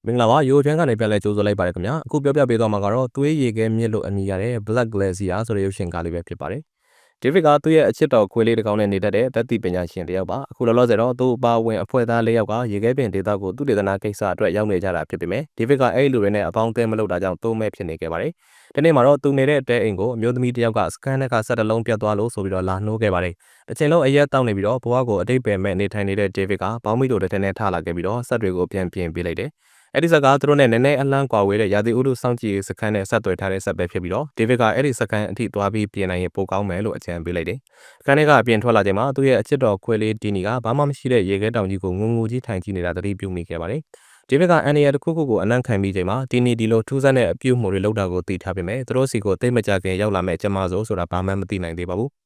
မင်္ဂလာပါရိုးချမ်းကနေပြန်လဲကြိုးဆိုလိုက်ပါတယ်ခင်ဗျာအခုပြောပြပေးသွားမှာကတော့သွေးရေခဲမြစ်လို့အမည်ရတဲ့ Black Glacier ဆိုတဲ့ရုပ်ရှင်ကားလေးပဲဖြစ်ပါတယ်ဒေးဗစ်ကသူ့ရဲ့အချစ်တော်ခွေးလေးတစ်ကောင်နဲ့နေတတ်တဲ့သက်သိပညာရှင်တစ်ယောက်ပါအခုလောလောဆယ်တော့သူ့အပါအဝင်အဖွဲ့သား၄ယောက်ကရေခဲပြင်ဒေသကိုသူတေသနာကိစ္စအတွက်ရောက်နေကြတာဖြစ်ပေမဲ့ဒေးဗစ်ကအဲ့ဒီလူတွေနဲ့အပေါင်းအသင်းမလုပ်တာကြောင့်သုံးမဲ့ဖြစ်နေခဲ့ပါတယ်ဒီနေ့မှာတော့သူနေတဲ့တဲအိမ်ကိုအမျိုးသမီးတစ်ယောက်ကစကန်နဲ့ကဆက်တလုံးပြတ်သွားလို့ဆိုပြီးတော့လာနှိုးခဲ့ပါတယ်တစ်ချိန်လုံးအရက်တောက်နေပြီးတော့ဘဝကိုအတိတ်ပဲမဲ့နေထိုင်နေတဲ့ဒေးဗစ်ကဘောင်းမီတို့တစ်ထက်နဲ့ထလာခဲ့ပြီးတော့ဆက်တွေကိုပြန်ပြင်ပေးလိုက်တယ်အဲ့ဒီဇက်ကသူတို့နဲ့နည်းနည်းအလန့်ကွာဝေးတဲ့ရာသီဥတုစောင့်ကြည့်ရေးစခန်းနဲ့ဆက်သွယ်ထားတဲ့ဆက်ပဲဖြစ်ပြီးတော့ဒေးဗစ်ကအဲ့ဒီစခန်းအထိသွားပြီးပြင်နိုင်ရင်ပိုကောင်းမယ်လို့အကြံပေးလိုက်တယ်။ခန်းထဲကအပြင်ထွက်လာချိန်မှာသူ့ရဲ့အချစ်တော်ခွေးလေးဒီနီကဘာမှမရှိတဲ့ရေခဲတောင်ကြီးကိုငုံငူကြီးထိုင်ကြည့်နေတာသတိပြုမိခဲ့ပါတယ်။ဒေးဗစ်ကအန်နီယာတစ်ခုခုကိုအနံ့ခံပြီးချိန်မှာဒီနီဒီလိုထူးဆန်းတဲ့အပြုအမူတွေလုပ်တာကိုသိထားပေမဲ့သူတို့စီကိုတိတ်မကြခင်ရောက်လာမဲ့ကျမဆိုးဆိုတာဘာမှမသိနိုင်သေးပါဘူး။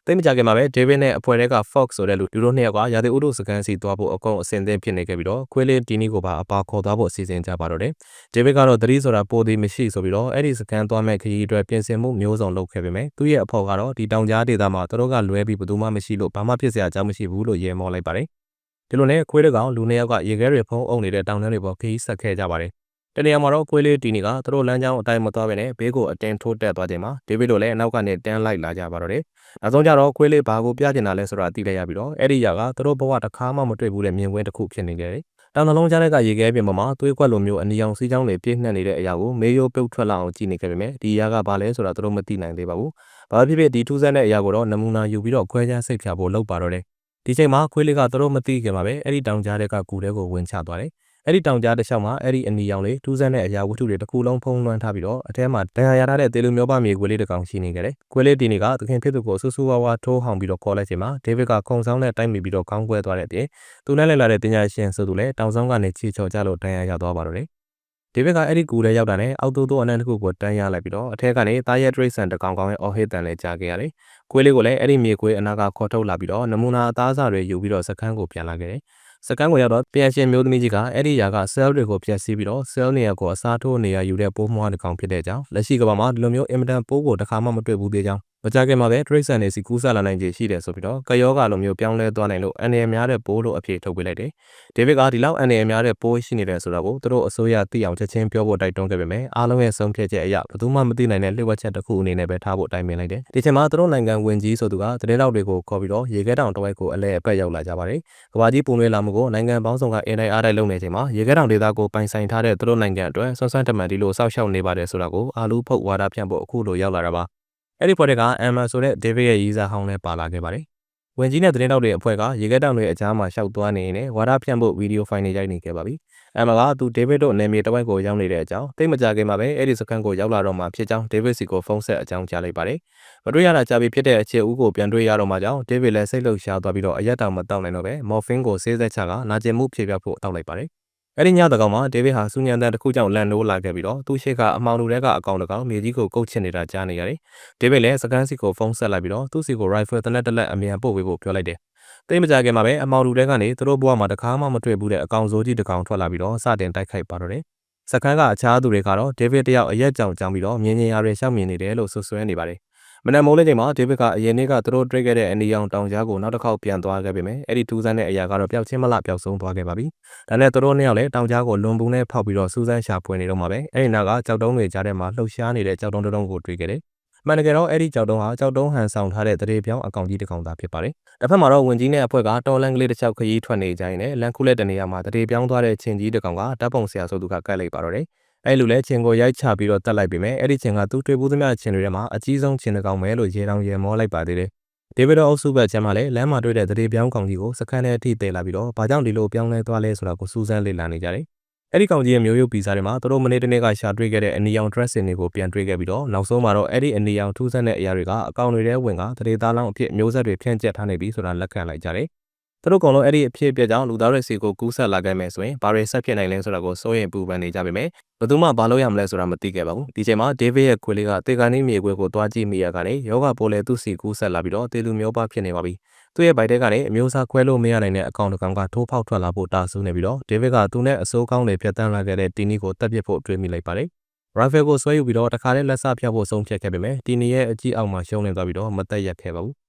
တိတ်မကြခင်မှာပဲဒေးဗစ်နဲ့အဖွဲ့ထဲက Fox ဆိုတဲ့လူတို့နှစ်ယောက်ကရာသီဥတုစကန်စီသွားဖို့အကုန်အစင်သင့်ဖြစ်နေခဲ့ပြီးတော့ခွေးလေးဒီနီကိုပါအပါခေါ်သွားဖို့အစီအစဉ်ကြပါတော့တယ်။ဒေးဗစ်ကတော့သတိဆိုတာပိုသည်မရှိဆိုပြီးတော့အဲ့ဒီစကန်သွားမဲ့ခရီးအတွက်ပြင်ဆင်မှုမျိုးစုံလုပ်ခဲ့ပေမဲ့သူ့ရဲ့အဖော်ကတော့ဒီတောင်ကြားဒေသမှာသူတို့ကလွဲပြီးဘယ်သူမှမရှိလို့ဘာမှဖြစ်စရာအကြောင်းမရှိဘူးလို့ရေမောလိုက်ပါတယ်။ဒီလိုနဲ့ခွေးလေးကောင်လူနှစ်ယောက်ကရေခဲတွေဖုံးအုပ်နေတဲ့တောင်တန်းတွေပေါ်ခရီးဆက်ခဲ့ကြပါတယ်။တနေရာမှာတော့ခွေးလေးဒီနီကသူတို့လမ်းကြောင်းအတိုင်းမသွားဘဲနဲ့ဘေးကိုအတင်းထိုးတက်သွားချိန်မှာဒေးဗစ်တို့လည်းအနောက်ကနေတန်းလိုက်လာကြပါတော့တယ်။နောက်ဆုံးကြတော့ခွေးလေးဘာကိုပြကျင်တာလဲဆိုတာသိလိုက်ရပြီးတော့အဲ့ဒီຢာကသူတို့ဘဝတစ်ခါမှမတွေ့ဘူးတဲ့မြင်ကွင်းတစ်ခုဖြစ်နေခဲ့တယ်။တောင်နှလုံးကြားတဲ့ကရေခဲပြင်ပေါ်မှာသွေးကွက်လိုမျိုးအနီရောင်စီးချောင်းတွေပြည့်နှက်နေတဲ့အရာကိုမေးရိုးပြုတ်ထွက်လာအောင်ကြည့်နေခဲ့ပေမဲ့ဒီຢာကဘာလဲဆိုတာသူတို့မသိနိုင်သေးပါဘူး။ဘာဖြစ်ဖြစ်ဒီထူးဆန်းတဲ့အရာကိုတော့နမူနာယူပြီးတော့ခွဲခြားစိတ်ဖြာဖို့လုပ်ပါတော့တယ်။ဒီချိန်မှာခွေးလေးကသူတို့မသိခင်မှာပဲအဲ့ဒီတောင်ကြားတဲ့ကကူတဲကိုဝင်ချသွားတယ်။အဲ့ဒီတောင်ကြားတစ်လျှောက်မှာအဲ့ဒီအနီရောင်လေးထူးဆန်းတဲ့အရာဝတ္ထုတွေတစ်ခုလုံးဖုံးလွှမ်းထားပြီးတော့အထဲမှာဒဏ်ရာရထားတဲ့တေလူမျိုးပမြေခွေးလေးတစ်ကောင်ရှိနေခဲ့တယ်။ခွေးလေးဒီနီကသခင်ဖြစ်သူကိုဆူဆူဝါဝါထိုးဟောင်ပြီးတော့ခေါ်လိုက်ချိန်မှာဒေးဗစ်ကခုံဆောင်နဲ့တိုက်မိပြီးတော့ခေါင်းကွဲသွားတဲ့အပြင်သူနဲ့လိုက်လာတဲ့ပညာရှင်ဆိုသူလည်းတောင်ဆောင်ကနေချီချော်ကြလို့ဒဏ်ရာရသွားပါတော့တယ်။ဒေးဗစ်ကအဲ့ဒီကူထဲရောက်တာနဲ့အောက်တိုးတိုးအနံ့တစ်ခုကိုတန်းရလိုက်ပြီးတော့အထက်ကနေတားရဲတရိတ်ဆန်တစ်ကောင်ကောင်ရဲ့အော်ဟစ်တန်လေးကြားခဲ့ရတယ်။ခွေးလေးကိုလည်းအဲ့ဒီမြေခွေးအနာကခေါ်ထုတ်လာပြီးတော့နမူနာအသားအစာတွေယူပြီးတော့စခန်းကိုပြန်လာခဲ့တယ်။စကန်ကိုရောက်တော့ပြန်ရှင်မျိုးသမီးကြီးကအဲ့ဒီຢာက cell တွေကိုဖျက်ဆီးပြီးတော့ cell နေရာကိုအစားထိုးနေရာယူတဲ့ပိုးမွှားတစ်ကောင်ဖြစ်တဲ့အကြောင်းလက်ရှိကမ္ဘာမှာဒီလိုမျိုးအင်မတန်ပိုးကိုတစ်ခါမှမတွေ့ဘူးသေးကြောင်းမကြခင်မှာပဲ trace ဆန်နေစီကူးဆက်လာနိုင်ခြေရှိတယ်ဆိုပြီးတော့ကယောဂါလိုမျိုးပြောင်းလဲသွားနိုင်လို့အန်ရများတဲ့ပိုးလို့အဖြေထုတ်ပေးလိုက်တယ်။ဒေးဗစ်ကဒီလောက်အန်ရများတဲ့ပိုးရှိနေတယ်ဆိုတာကိုသူတို့အစိုးရသိအောင်ချက်ချင်းပြောဖို့တိုက်တွန်းခဲ့ပေမဲ့အားလုံးရဲ့ဆုံးဖြတ်ချက်အရဘယ်သူမှမသိနိုင်တဲ့လျှို့ဝှက်ချက်တစ်ခုအနေနဲ့ပဲထားဖို့တိုင်ပင်လိုက်တယ်။ဒီချိန်မှာသူတို့နိုင်ငံဝင်ကြီးဆိုသူကသတင်းတောက်တွေကိုခေါ်ပြီးတော့ရေခဲတောင်တစ်ဝိုက်ကိုအလဲအပတ်ရောက်လာကြပါတယ်။ကမ္ဘာကြီးပုံလွှဲလာမှုကိုနိုင်ငံပေါင်းစုံကအင်တိုင်းအားတိုင်းလုပ်နေချိန်မှာရေခဲတောင်ဒေသကိုပိုင်ဆိုင်ထားတဲ့သူတို့နိုင်ငံအတွက်ဆွမ်းဆန်းတမန်ဒီလိုစောက်ရှောက်နေပါတယ်ဆိုတာကိုအာလူဖုတ်ဝါဒဖြန့်ဖို့အခုလိုရောက်လာတာပါ။အဲ့ဒီဖွဲ့တွေက Emma ဆိုတဲ့ဒေးဗစ်ရဲ့ရေးစားဟောင်းနဲ့ပါလာခဲ့ပါတယ်။ဝင်ကြီးနဲ့သတင်းတောက်တွေအဖွဲ့ကရေခဲတောင်တွေအကြားမှာရှောက်သွားနေရင်ဝါဒဖြန့်ဖို့ဗီဒီယိုဖိုင်တွေရိုက်နေခဲ့ပါပြီ။ Emma ကသူဒေးဗစ်တို့နယ်မြေတစ်ဝိုက်ကိုရောက်နေတဲ့အကြောင်းတိတ်မကြခင်မှာပဲအဲ့ဒီစခန်းကိုရောက်လာတော့မှဖြစ်ကြောင်းဒေးဗစ်စီကိုဖုန်းဆက်အကြောင်းကြားလိုက်ပါတယ်။မတွေ့ရတာကြာပြီဖြစ်တဲ့အချစ်ဦးကိုပြန်တွေ့ရတော့မှကြောင့်ဒေးဗစ်လည်းစိတ်လှုပ်ရှားသွားပြီးတော့အရက်တောင်မတောက်နိုင်တော့ပဲမော်ဖင်းကိုဆေးသက်ချကနာကျင်မှုဖြေပြဖို့တောက်လိုက်ပါတယ်။အဲ့ဒီညတကောင်မှာဒေးဗစ်ဟာစူညံတန်တစ်ခုကြောင့်လန်နိုးလာခဲ့ပြီးတော့သူ့ရှိကအမှောင်လူတွေကအကောင်တကောင်မြေကြီးကိုကုတ်ချစ်နေတာကြားနေရတယ်။ဒေးဗစ်လည်းစကန်စီကိုဖုန်းဆက်လိုက်ပြီးတော့သူ့စီကို rifle တနက်တလက်အမြန်ပို့ပေးဖို့ပြောလိုက်တယ်။တိတ်မကြခင်မှာပဲအမှောင်လူတွေကနေသူတို့ဘဝမှာတခါမှမတွေ့ဘူးတဲ့အကောင်စိုးကြီးတစ်ကောင်ထွက်လာပြီးတော့စတင်တိုက်ခိုက်ပါတော့တယ်။စကန်ကအခြားသူတွေကတော့ဒေးဗစ်တယောက်အရက်ကြောင်ကြောင်ပြီးတော့မြင်မြင်ရရရှောက်မြင်နေတယ်လို့ဆွဆွဲနေပါတယ်။မနက်မိုးလင်းချိန်မှာဒေးဗစ်ကအရင်နေ့ကသူတို့တွေ့ခဲ့တဲ့အနီရောင်တောင်ကြားကိုနောက်တစ်ခေါက်ပြန်သွားခဲ့ပေမဲ့အဲ့ဒီထူးဆန်းတဲ့အရာကတော့ပျောက်ချင်းမလပျောက်ဆုံးသွားခဲ့ပါပြီ။ဒါနဲ့သူတို့နှစ်ယောက်လည်းတောင်ကြားကိုလွန်ပူနဲ့ဖောက်ပြီးတော့စူးစမ်းရှာဖွေနေတော့မှာပဲအဲ့ဒီနောက်ကကြောက်တုံးတွေကြားထဲမှာလှုပ်ရှားနေတဲ့ကြောက်တုံးတုံးကိုတွေ့ခဲ့တယ်။မှန်တကယ်တော့အဲ့ဒီကြောက်တုံးဟာကြောက်တုံးဟန်ဆောင်ထားတဲ့တရေပြောင်းအကောင်ကြီးတစ်ကောင်သာဖြစ်ပါတယ်။တစ်ဖက်မှာတော့ဝင်ကြီးနဲ့အဖွဲ့ကတော်လန်ကလေးတစ်ချောက်ခရီးထွက်နေကြရင်လည်းလန်ကူလက်တနေရာမှာတရေပြောင်းသွားတဲ့ချင်းကြီးတစ်ကောင်ကဓာတ်ပုံဆရာဆိုသူကကတ်လိုက်ပါတော့တယ်။အဲ့လူလည်းချင်းကိုရိုက်ချပြီးတော့တက်လိုက်ပေမဲ့အဲ့ဒီချင်းကသူ့တွေ့ဘူးသမျှချင်းတွေထဲမှာအကြီးဆုံးချင်းတစ်ကောင်ပဲလို့ရေတောင်ရေမောလိုက်ပါသေးတယ်။ဒေးဗစ်တို့အုပ်စုဘက်ကျမ်းမှာလည်းလမ်းမှာတွေ့တဲ့တရေပြောင်းကောင်ကြီးကိုစခန်းထဲအထိတည်လာပြီးတော့ဘာကြောင့်ဒီလိုပြောင်းလဲသွားလဲဆိုတာကိုစူးစမ်းလေ့လာနေကြတယ်။အဲ့ဒီကောင်ကြီးရဲ့မျိုးရိုးပီစာတွေမှာသူတို့မနေ့တနေ့ကရှာတွေ့ခဲ့တဲ့အနီရောင် dressing တွေကိုပြန်တွေ့ခဲ့ပြီးတော့နောက်ဆုံးမှာတော့အဲ့ဒီအနီရောင်ထူးဆန်းတဲ့အရာတွေကအကောင်တွေထဲဝင်ကတရေသားလောင်းအဖြစ်မျိုးဆက်တွေဖြန့်ကျက်ထားနေပြီဆိုတာလက်ခံလိုက်ကြတယ်။သူတို့ကောင်လုံးအဲ့ဒီအဖြစ်အပျက်ကြောင့်လူသားတွေစီကိုကူးဆက်လာခဲ့မယ်ဆိုရင်ဘာတွေဆက်ဖြစ်နိုင်လဲဆိုတာကိုစိုးရိမ်ပူပန်နေကြပေမဲ့ဘယ်သူမှဘာလို့ရမလဲဆိုတာမသိခဲ့ပါဘူး။ဒီချိန်မှာဒေးဗစ်ရဲ့ခွေးလေးကတေကန်နီးမြေခွေးကိုတွားကြည့်မိရကနေယောဂပိုးလဲသူ့စီကူးဆက်လာပြီးတော့တေလူမျိုးပါဖြစ်နေပါပြီ။သူ့ရဲ့ဗိုက်ထဲကနေအမျိုးအစားခွဲလို့မရနိုင်တဲ့အကောင်တစ်ကောင်ကထိုးဖောက်ထွက်လာဖို့တာဆူနေပြီးတော့ဒေးဗစ်ကသူနဲ့အစိုးကောင်းတွေဖြတ်တန်းလာခဲ့တဲ့တီနီကိုတက်ပစ်ဖို့တွေးမိလိုက်ပါတယ်။ rifle ကိုဆွဲယူပြီးတော့တခါတည်းလက်စဖျောက်ဖို့ဆုံးဖြတ်ခဲ့ပေမဲ့တီနီရဲ့အကြည့်အောက်မှာရှုံးနေသွားပြီးတော့မတက်ရက်ခဲ့ပါဘူး။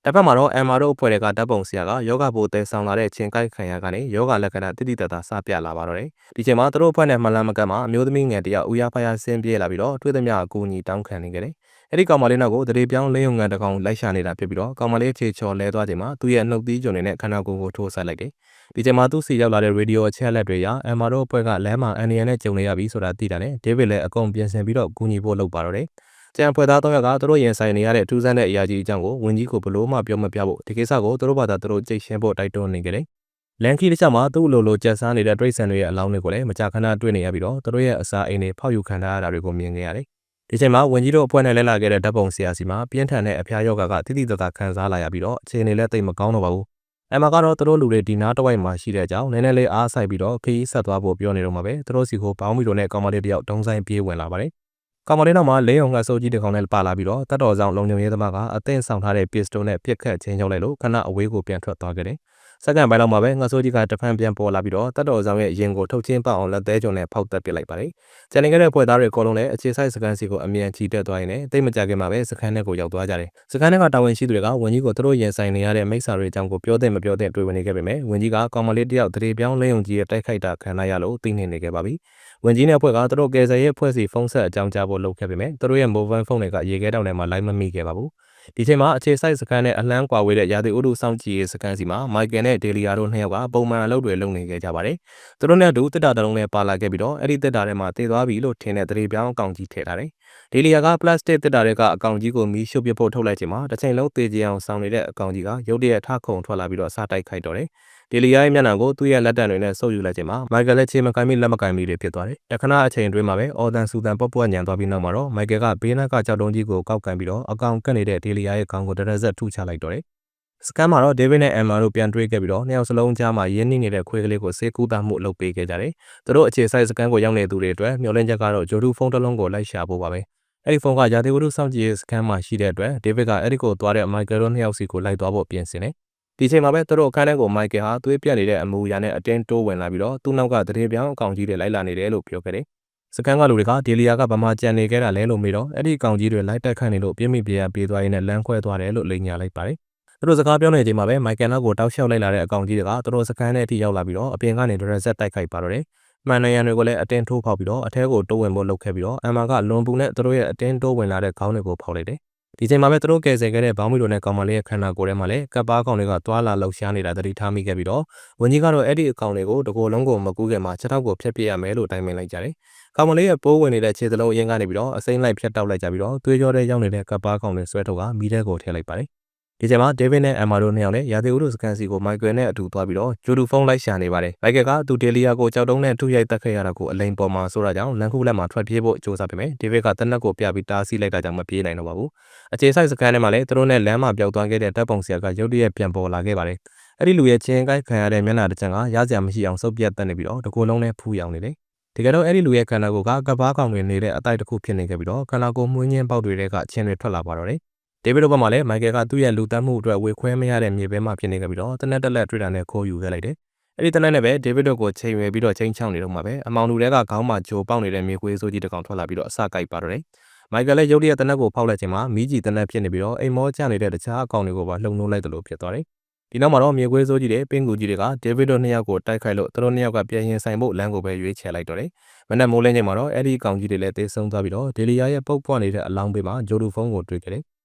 တစ်ဖက်မှာတော့ MR တို့အဖွဲ့တွေကဓာတ်ပုံဆရာကယောဂဘိုးတဲဆောင်လာတဲ့ချင်းကိုက်ခံရကနေယောဂလက္ခဏာတိတိတတ်တာစပြလာပါတော့တယ်။ဒီချိန်မှာသူတို့အဖွဲ့နဲ့မလန်မကတ်မှာအမျိုးသမီးငယ်တယောက်ဦးရဖယားဆင်းပြေးလာပြီးတော့တွေ့သမျှအကူအညီတောင်းခံနေကြတယ်။အဲ့ဒီကောင်မလေးနောက်ကိုတရေပြောင်းလေးုံငံတကောင်လိုက်ရှာနေတာဖြစ်ပြီးတော့ကောင်မလေးခြေချော်လဲသွားချိန်မှာသူ့ရဲ့နှုတ်သီးကြုံနေတဲ့ခန္ဓာကိုယ်ကိုထိုးဆက်လိုက်တယ်။ဒီချိန်မှာသူ့စီရောက်လာတဲ့ရေဒီယိုအချက်အလက်တွေရ MR တို့အဖွဲ့ကလမ်းမှာအန်နီယန်နဲ့ကြုံနေရပြီဆိုတာသိတာနဲ့ဒေးဗစ်လည်းအကုန်ပြင်ဆင်ပြီးတော့ကူညီဖို့လုပ်ပါတော့တယ်။ကျန်ဖွဲ့သား၃ယောက်ကသူတို့ရင်ဆိုင်နေရတဲ့ထူးဆန်းတဲ့အရာကြီးအကြောင်းကိုဝန်ကြီးကိုဘလို့မှပြောမပြဖို့ဒီကိစ္စကိုသူတို့ဘာသာသူတို့ကြိတ်ရှင်းဖို့တိုက်တွန်းနေကြတယ်။လန်ကီတစ်ချက်မှာသူ့လိုကြက်စားနေတဲ့တရိတ်ဆန်တွေရဲ့အလောင်းတွေကိုလည်းမကြာခဏတွေ့နေရပြီးတော့သူတို့ရဲ့အစာအိမ်တွေဖောက်ယူခံထားရတာတွေကိုမြင်ခဲ့ရတယ်။ဒီချိန်မှာဝန်ကြီးတို့အဖွဲ့နဲ့လဲလာခဲ့တဲ့ဓာတ်ပုံဆရာစီမှာပြင်းထန်တဲ့အဖျားယောဂကတိတိတတ်တာခံစားလာရပြီးတော့အခြေအနေလည်းသိပ်မကောင်းတော့ပါဘူး။အမကတော့သူတို့လူတွေဒီနားတစ်ဝိုက်မှာရှိတဲ့အကြောင်းနည်းနည်းလေးအားဆိုင်ပြီးတော့ခရီးဆက်သွားဖို့ပြောနေတော့မှာပဲသူတို့စီကိုပေါင်းပြီးတော့နဲ့ကောင်မလေးတယောက်ဒုံဆိုင်ပြေးဝင်လာပါတယ်။ကောင်မလေးနောက်မှာလင်းအောင်ငှက်စိုးကြီးတစ်ကောင်နဲ့ပါလာပြီးတော့တတ်တော်ဆောင်လုံခြုံရေးသမားကအသင့်ဆောင်ထားတဲ့ပစ္စတိုနဲ့ပြစ်ခတ်ချင်းချုပ်လိုက်လို့ခဏအဝေးကိုပြန်ထွက်သွားခဲ့တယ်။စက္ကန့်ပိုင်းလောက်မှာပဲငှက်စိုးကြီးကတဖန်ပြန်ပေါ်လာပြီးတော့တတ်တော်ဆောင်ရဲ့ရင်ကိုထုတ်ချင်းပေါအောင်လက်သေးကြုံနဲ့ဖောက်တက်ပစ်လိုက်ပါတယ်။ကျန်နေခဲ့တဲ့ဖွဲ့သားတွေအကုန်လုံးလည်းအခြေဆိုင်စကန်စီကိုအမြန်ချီတက်သွားရင်းနဲ့တိတ်မကြခင်မှာပဲစခန်းထဲကိုရောက်သွားကြတယ်။စခန်းထဲကတာဝန်ရှိသူတွေကဝန်ကြီးကိုသူတို့ရင်ဆိုင်နေရတဲ့မိစ္ဆာတွေအကြောင်းကိုပြောတဲ့မပြောတဲ့တွေ့ဝင်နေခဲ့ပေမဲ့ဝန်ကြီးကကောင်မလေးတယောက်တရေပြောင်းလင်းုံကြီးရဲ့တိုက်ခိုက်တာခံရလို့သိနေနေခဲ့ပါပြီ။ဝန်ကြီးနဲ့အဖွဲ့ကသူတို့ကယ်ဆယ်ရေးအဖွဲ့စီဖုန်းဆက်အကြောင်းကြားဖို့လုပ်ခဲ့ပေမဲ့သူတို့ရဲ့ mobile phone တွေကရေခဲတောင်ထဲမှာလိုက်မမိခဲ့ပါဘူး။ဒီချိန်မှာအခြေစိုက်စကန်နဲ့အလန်းကွာဝေးတဲ့ရာသီဥတုစောင့်ကြည့်ရေးစကန်စီမှာမိုက်ကယ်နဲ့ဒေလီယာတို့နှစ်ယောက်ကပုံမှန်အလုပ်တွေလုပ်နေခဲ့ကြပါတယ်။သူတို့နဲ့အတူတစ်တာတလုံးနဲ့ပါလာခဲ့ပြီးတော့အဲ့ဒီတစ်တာထဲမှာတည်သွားပြီလို့ထင်တဲ့တရေပြောင်းအကောင်ကြီးထည့်ထားတယ်။ဒေလီယာကပလတ်စတစ်တစ်တာတွေကအကောင်ကြီးကိုမီးရှို့ပစ်ဖို့ထုတ်လိုက်ချိန်မှာတစ်ချိန်လုံးတေးကြအောင်ဆောင်နေတဲ့အကောင်ကြီးကရုတ်တရက်ထခုန်ထွက်လာပြီးတော့စားတိုက်ခိုက်တော့တယ်။ဒေလီယာရဲ့မျက်နှာကိုသူ့ရဲ့လက်တံတွေနဲ့ဆုပ်ယူလိုက်ချိန်မှာမိုက်ကယ်လည်းခြေမကိုင်းမိလက်မကိုင်းမိတွေဖြစ်သွားတယ်။တခဏအချိန်အတွင်းမှာပဲအော်တန်ဆူတန်ပွက်ညံသွားပြီးနောက်မှာတော့မိုက်ကယ်ကဘေးနားကကြောက်တုံးကြီးကိုကောက်ကန်ပြီးတော့အကောင်ကက်နေတဲ့ဒေလီယာရဲ့ခေါင်းကိုတရဇက်ထုချလိုက်တော့တယ်။စကန်မှာတော့ဒေးဗစ်နဲ့အမ်မာတို့ပြန်တွေ့ခဲ့ပြီးတော့နှစ်ယောက်စလုံးကြားမှာရင်းနှီးနေတဲ့ခွေးကလေးကိုစေကူးတာမှုအလုပ်ပေးခဲ့ကြတယ်။သူတို့အခြေဆိုင်စကန်ကိုရောက်နေသူတွေအတွက်မျှော်လင့်ချက်ကတော့ဂျိုဒူဖုန်းတစ်လုံးကိုလိုက်ရှာဖို့ပါပဲ။အဲ့ဒီဖုန်းကရာသီဥတုစောင့်ကြည့်ရေးစကန်မှာရှိတဲ့အတွက်ဒေးဗစ်ကအဲ့ဒီကိုသွားတဲ့မိုက်ကယ်တို့နှစ်ယောက်စီကိုလိုက်သွားဖို့ပြင်ဆင်တယ်။ဒီချိန်မှာပဲသူတို့အခန်းထဲကိုမိုက်ကယ်ဟာသွေးပြက်နေတဲ့အမူအရာနဲ့အတင်းတိုးဝင်လာပြီးတော့သူ့နောက်ကတရေပြောင်းအကောင်ကြီးတွေလိုက်လာနေတယ်လို့ပြောခဲ့တယ်။စကန်ကလူတွေကဒေလီယာကဗမာကြံနေခဲ့တာလဲလို့မေးတော့အဲ့ဒီအကောင်ကြီးတွေလိုက်တက်ခတ်နေလို့ပြင်းမိပြရပေးသွားရင်းနဲ့လမ်းခွဲသွားတယ်လို့လိန်ညာလိုက်ပါတယ်။သူတို့စကားပြောနေချိန်မှာပဲမိုက်ကယ်နောက်ကိုတောက်လျှောက်လိုက်လာတဲ့အကောင်ကြီးတွေကသူတို့စကန်ထဲအထိရောက်လာပြီးတော့အပြင်ကနေဒရက်ဆက်တိုက်ခိုက်ပါတော့တယ်။မှန်နေရန်တွေကိုလည်းအတင်းထိုးဖောက်ပြီးတော့အထဲကိုတိုးဝင်ဖို့လုပ်ခဲ့ပြီးတော့အမ်မာကလွန်ပူနဲ့သူတို့ရဲ့အတင်းတိုးဝင်လာတဲ့ခေါင်းတွေကိုဖောက်လိုက်တယ်။ဒီချိန်မှာပဲသူတို့ကယ်ဆယ်ခဲ့တဲ့ဘောင်းမီတို့နဲ့ကောင်မလေးရဲ့ခန္ဓာကိုယ်ထဲမှာလည်းကပ်ပါကောင်တွေကတွာလာလှုပ်ရှားနေတာသတိထားမိခဲ့ပြီးတော့ဝန်ကြီးကတော့အဲ့ဒီအကောင်တွေကိုတကိုယ်လုံးကိုမကူးခင်မှာချက်ထောက်ကိုဖျက်ပစ်ရမယ်လို့တိုင်ပင်လိုက်ကြတယ်။ကောင်မလေးရဲ့ပိုးဝင်နေတဲ့ခြေစလုံးအရင်ကနေပြီးတော့အစိမ့်လိုက်ဖျက်တောက်လိုက်ကြပြီးတော့သွေးကြောထဲရောက်နေတဲ့ကပ်ပါကောင်တွေဆွဲထုတ်ကမီးထဲကိုထည့်လိုက်ပါတယ်။ဒီချိန်မှာဒေးဗစ်နဲ့အမ်မာတို့နှစ်ယောက်လည်းရာသီဥတုစကန်စီကိုမိုက်ကယ်နဲ့အတူသွားပြီးတော့ဂျိုဒူဖုန်းလိုက်ရှာနေပါတယ်။မိုက်ကယ်ကသူဒေလီယာကိုကြောက်တုံးနဲ့ထုရိုက်တက်ခဲ့ရတာကိုအလိန်ပေါ်မှာဆိုတာကြောင့်လန်ခုလက်မှာထွက်ပြေးဖို့ကြိုးစားပေမဲ့ဒေးဗစ်ကတနက်ကိုပြပြီးတားဆီးလိုက်တာကြောင့်မပြေးနိုင်တော့ပါဘူး။အခြေဆိုင်စကန်ထဲမှာလည်းသူတို့နဲ့လမ်းမှာပျောက်သွားခဲ့တဲ့တပ်ပုံဆရာကရုတ်တရက်ပြန်ပေါ်လာခဲ့ပါတယ်။အဲ့ဒီလူရဲ့ချင်းကိုက်ခံရတဲ့မျက်နှာတစ်ချမ်းကရစရာမရှိအောင်စုပ်ပြတ်တက်နေပြီးတော့တကိုယ်လုံးနဲ့ဖူးယောင်နေတယ်။တကယ်တော့အဲ့ဒီလူရဲ့ခန္ဓာကိုယ်ကကပ်ပါကောင်တွေနေတဲ့အတိုက်တစ်ခုဖြစ်နေခဲ့ပြီးတော့ခန္ဓာကိုယ်မှုင်းချင်းပေါက်တွေကချင်းတွေထွက်လာပါတော့တယ်။ဒေးဗစ်တို့ဘက်မှာလည်းမိုက်ကယ်ကသူ့ရဲ့လူတတ်မှုအတွက်ဝေခွဲမရတဲ့မြေပဲမှာဖြစ်နေခဲ့ပြီးတော့တနက်တက်လက်တွေ့တာနဲ့ခိုးယူခဲ့လိုက်တယ်။အဲ့ဒီတနက်နဲ့ပဲဒေးဗစ်တို့ကိုချိန်ရွယ်ပြီးတော့ချိန်ချောင်းနေတော့မှာပဲအမောင်လူတွေကခေါင်းမှာဂျိုပေါက်နေတဲ့မြေခွေးစိုးကြီးတစ်ကောင်ထွက်လာပြီးတော့အစကိုက်ပါတော့တယ်။မိုက်ကယ်လည်းရုတ်တရက်တနက်ကိုဖောက်လိုက်ချိန်မှာမီးကြီးတနက်ဖြစ်နေပြီးတော့အိမ်မောကျနေတဲ့တခြားအကောင်တွေကိုပါလှုံနှိုးလိုက်တယ်လို့ဖြစ်သွားတယ်။ဒီနောက်မှာတော့မြေခွေးစိုးကြီးတွေပင်ကူကြီးတွေကဒေးဗစ်တို့နှစ်ယောက်ကိုတိုက်ခိုက်လို့သူတို့နှစ်ယောက်ကပြန်ရင်ဆိုင်ဖို့လမ်းကိုပဲရွေးချယ်လိုက်တော့တယ်။မနက်မိုးလင်းချိန်မှာတော့အဲ့ဒီအကောင်ကြီးတွေလည်းတေးဆုံးသွားပြီးတော့ဒေလီယာရဲ့ပုတ်ပွားနေတဲ့အလောင်းပေးမှာဂျိုဒူဖုန်းကိုတွေ့ခဲ့တယ်။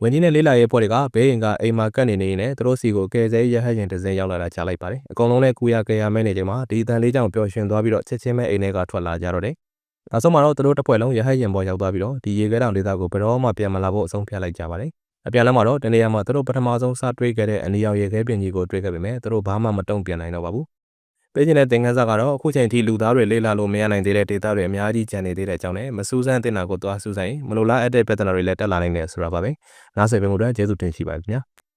ဝန်ကြီးနဲ့လေးလာရေးဖွဲ့တွေကဘေးရင်ကအိမ်မှာကတ်နေနေနဲ့သူတို့စီကိုကယ်ဆယ်ရဟတ်ရင်တစ်စင်းရောက်လာတာကြားလိုက်ပါတယ်။အကောင်လုံးလည်းကူရကယ်ရမဲနေချိန်မှာဒီတန်လေးကြောင့်ပျော်ရွှင်သွားပြီးတော့ချက်ချင်းပဲအိမ်ထဲကထွက်လာကြတော့တယ်။နောက်ဆုံးမှာတော့သူတို့တစ်ဖွဲ့လုံးရဟတ်ရင်ပေါ်ရောက်သွားပြီးတော့ဒီရေခဲတောင်ဒေသကိုဘယ်တော့မှပြန်မလာဖို့အဆုံးဖြတ်လိုက်ကြပါတယ်။အပြန်လမ်းမှာတော့တနေရာမှာသူတို့ပထမဆုံးစတွေ့ခဲ့တဲ့အနီရောင်ရေခဲပြင်ကြီးကိုတွေ့ခဲ့ပေမဲ့သူတို့ဘာမှမတုံ့ပြန်နိုင်တော့ပါဘူး။ပေးချင်တဲ့သင်ခန်းစာကတော့အခုချိန်ထိလူသားတွေလေ့လာလို့မရနိုင်သေးတဲ့ဒေသတွေအများကြီးကျန်နေသေးတဲ့အကြောင်းနဲ့မစူးစမ်းသင့်တာကိုသွားစူးစမ်းရင်မလိုလားအပ်တဲ့ပြဿနာတွေလည်းတက်လာနိုင်တယ်ဆိုတာပါပဲ။နားဆင်ပေးမှုအတွက်ကျေးဇူးတင်ရှိပါတယ်ခင်ဗျာ။